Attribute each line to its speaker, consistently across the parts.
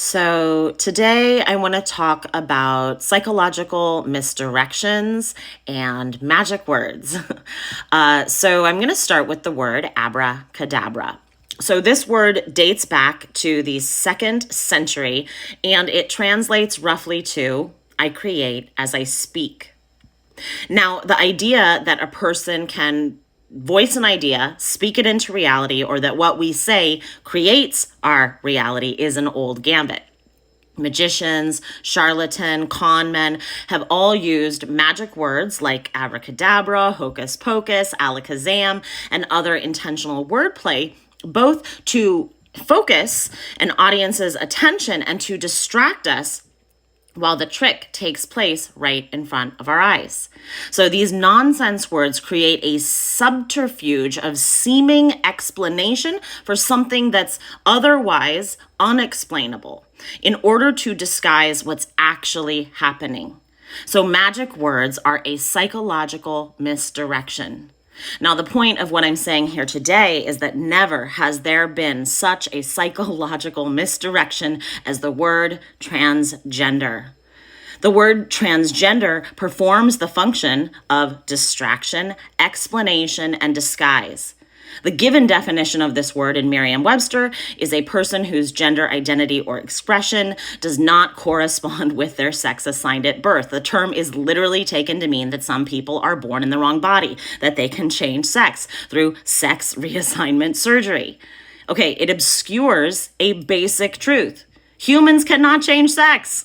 Speaker 1: So, today I want to talk about psychological misdirections and magic words. So, I'm going to start with the word abracadabra. So, this word dates back to the 2nd century and it translates roughly to I create as I speak. Now, the idea that a person can voice an idea, speak it into reality, or that what we say creates our reality is an old gambit. Magicians, charlatan, con men have all used magic words like abracadabra, hocus pocus, alakazam, and other intentional wordplay, both to focus an audience's attention and to distract us while the trick takes place right in front of our eyes. So these nonsense words create a subterfuge of seeming explanation for something that's otherwise unexplainable in order to disguise what's actually happening. So magic words are a psychological misdirection. Now, the point of what I'm saying here today is that never has there been such a psychological misdirection as the word transgender. The word transgender performs the function of distraction, explanation, and disguise. The given definition of this word in Merriam-Webster is a person whose gender identity or expression does not correspond with their sex assigned at birth. The term is literally taken to mean that some people are born in the wrong body, that they can change sex through sex reassignment surgery. Okay, it obscures a basic truth. Humans cannot change sex.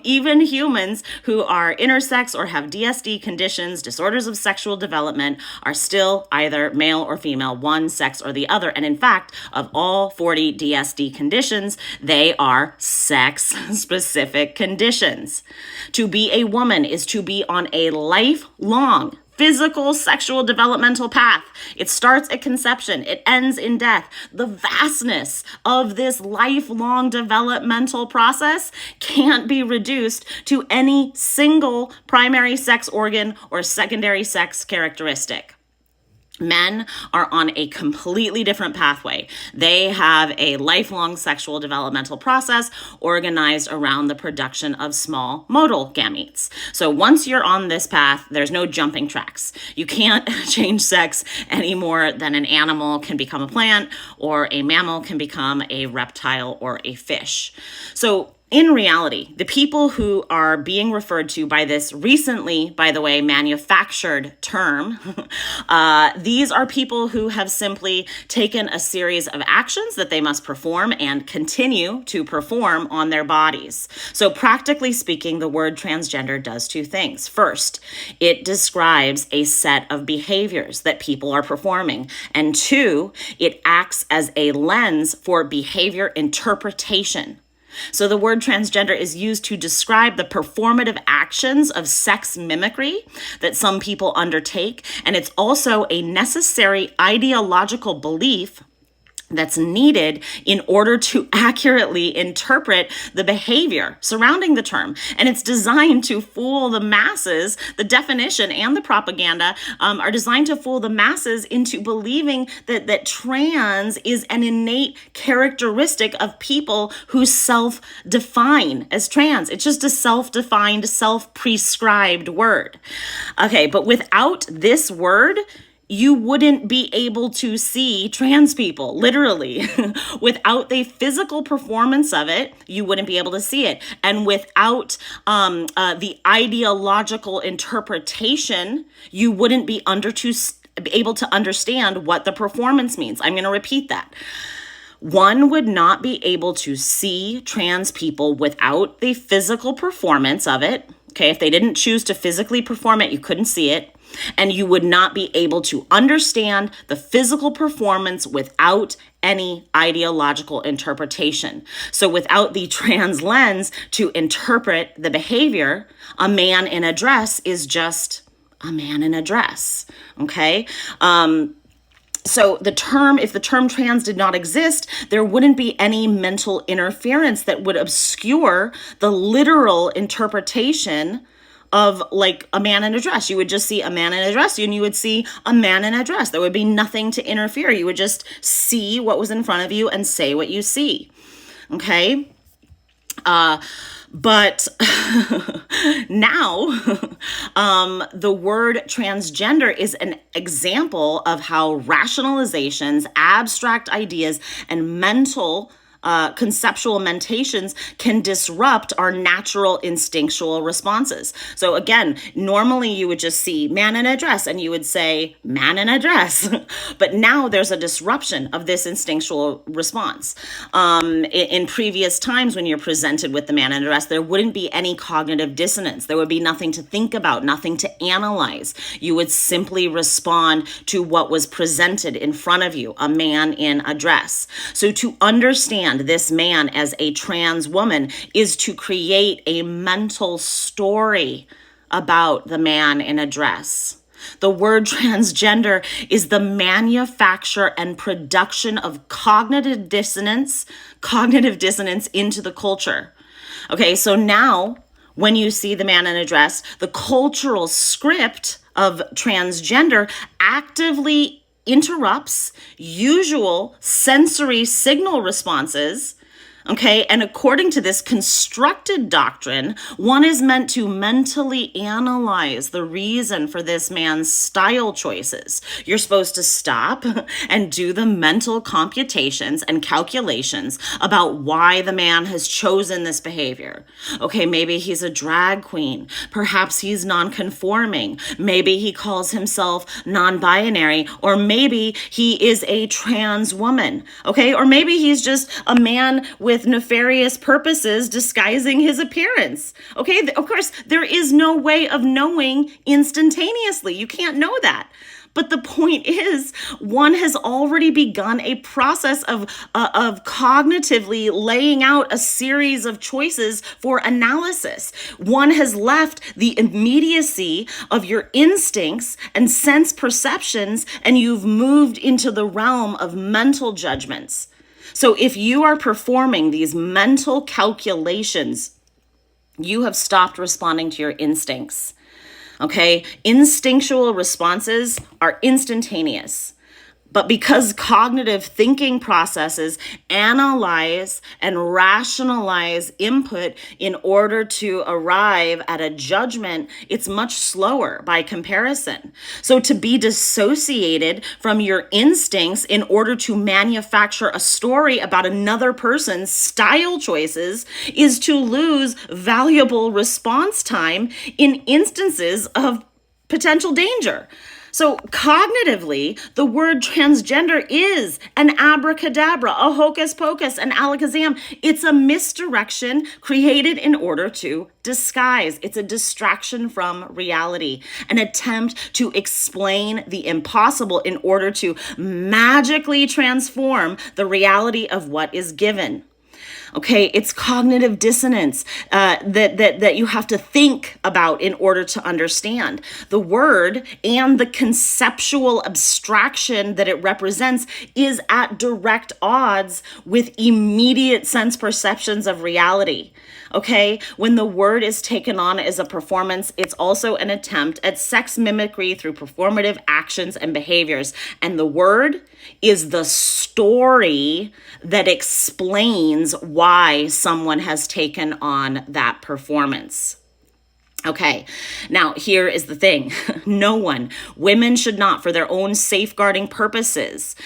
Speaker 1: Even humans who are intersex or have DSD conditions, disorders of sexual development, are still either male or female, one sex or the other. And in fact, of all 40 DSD conditions, they are sex-specific conditions. To be a woman is to be on a lifelong physical sexual developmental path. It starts at conception. It ends in death. The vastness of this lifelong developmental process can't be reduced to any single primary sex organ or secondary sex characteristic. Men are on a completely different pathway. They have a lifelong sexual developmental process organized around the production of small motile gametes. So once you're on this path, there's no jumping tracks. You can't change sex any more than an animal can become a plant or a mammal can become a reptile or a fish. So in reality, the people who are being referred to by this recently, by the way, manufactured term, these are people who have simply taken a series of actions that they must perform and continue to perform on their bodies. So practically speaking, the word transgender does two things. First, it describes a set of behaviors that people are performing. And two, it acts as a lens for behavior interpretation. So the word transgender is used to describe the performative actions of sex mimicry that some people undertake, and it's also a necessary ideological belief that's needed in order to accurately interpret the behavior surrounding the term. And it's designed to fool the masses. The definition and the propaganda are designed to fool the masses into believing that trans is an innate characteristic of people who self-define as trans. It's just a self-defined, self-prescribed word. Okay, but without this word, you wouldn't be able to see trans people, literally. Without the physical performance of it, you wouldn't be able to see it. And without the ideological interpretation, you wouldn't be able to understand what the performance means. I'm going to repeat that. One would not be able to see trans people without the physical performance of it. Okay, if they didn't choose to physically perform it, you couldn't see it. And you would not be able to understand the physical performance without any ideological interpretation. So without the trans lens to interpret the behavior, a man in a dress is just a man in a dress, okay? So if the term trans did not exist, there wouldn't be any mental interference that would obscure the literal interpretation of like a man in a dress. You would just see a man in a dress and you would see a man in a dress. There would be nothing to interfere. You would just see what was in front of you and say what you see. Okay. But now, the word transgender is an example of how rationalizations, abstract ideas, and mental conceptual mentations can disrupt our natural instinctual responses. So again, normally you would just see man in a dress and you would say man in a dress. But now there's a disruption of this instinctual response. In previous times when you're presented with the man in a dress, there wouldn't be any cognitive dissonance. There would be nothing to think about, nothing to analyze. You would simply respond to what was presented in front of you, a man in a dress. So to understand this man as a trans woman is to create a mental story about the man in a dress. The word transgender is the manufacture and production of cognitive dissonance into the culture. Okay, so now when you see the man in a dress, the cultural script of transgender actively interrupts usual sensory signal responses. Okay, and according to this constructed doctrine, one is meant to mentally analyze the reason for this man's style choices. You're supposed to stop and do the mental computations and calculations about why the man has chosen this behavior. Okay, maybe he's a drag queen. Perhaps he's non-conforming. Maybe he calls himself non-binary, or maybe he is a trans woman. Okay, or maybe he's just a man with nefarious purposes disguising his appearance. Okay, of course, there is no way of knowing instantaneously. You can't know that. But the point is, one has already begun a process of cognitively laying out a series of choices for analysis. One has left the immediacy of your instincts and sense perceptions, and you've moved into the realm of mental judgments. So if you are performing these mental calculations, you have stopped responding to your instincts. Okay? Instinctual responses are instantaneous. But because cognitive thinking processes analyze and rationalize input in order to arrive at a judgment, it's much slower by comparison. So to be dissociated from your instincts in order to manufacture a story about another person's style choices is to lose valuable response time in instances of potential danger. So cognitively, the word transgender is an abracadabra, a hocus pocus, an alakazam. It's a misdirection created in order to disguise. It's a distraction from reality, an attempt to explain the impossible in order to magically transform the reality of what is given. Okay, it's cognitive dissonance that you have to think about in order to understand. The word and the conceptual abstraction that it represents is at direct odds with immediate sense perceptions of reality. Okay, when the word is taken on as a performance, it's also an attempt at sex mimicry through performative actions and behaviors. And the word is the story that explains why someone has taken on that performance. Okay, now here is the thing. No one, women should not, for their own safeguarding purposes,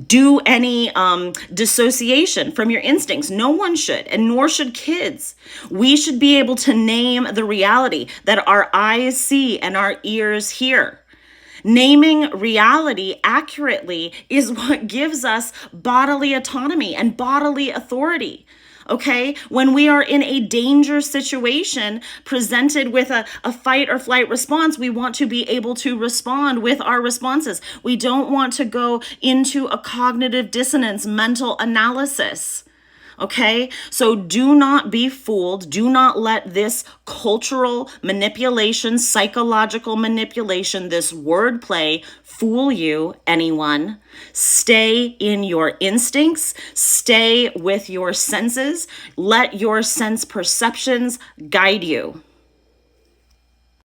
Speaker 1: do any dissociation from your instincts. No one should, and nor should kids. We should be able to name the reality that our eyes see and our ears hear. Naming reality accurately is what gives us bodily autonomy and bodily authority. Okay, when we are in a danger situation presented with a fight or flight response, we want to be able to respond with our responses. We don't want to go into a cognitive dissonance mental analysis. Okay, so do not be fooled. Do not let this cultural manipulation, psychological manipulation, this wordplay fool you, anyone. Stay in your instincts. Stay with your senses. Let your sense perceptions guide you.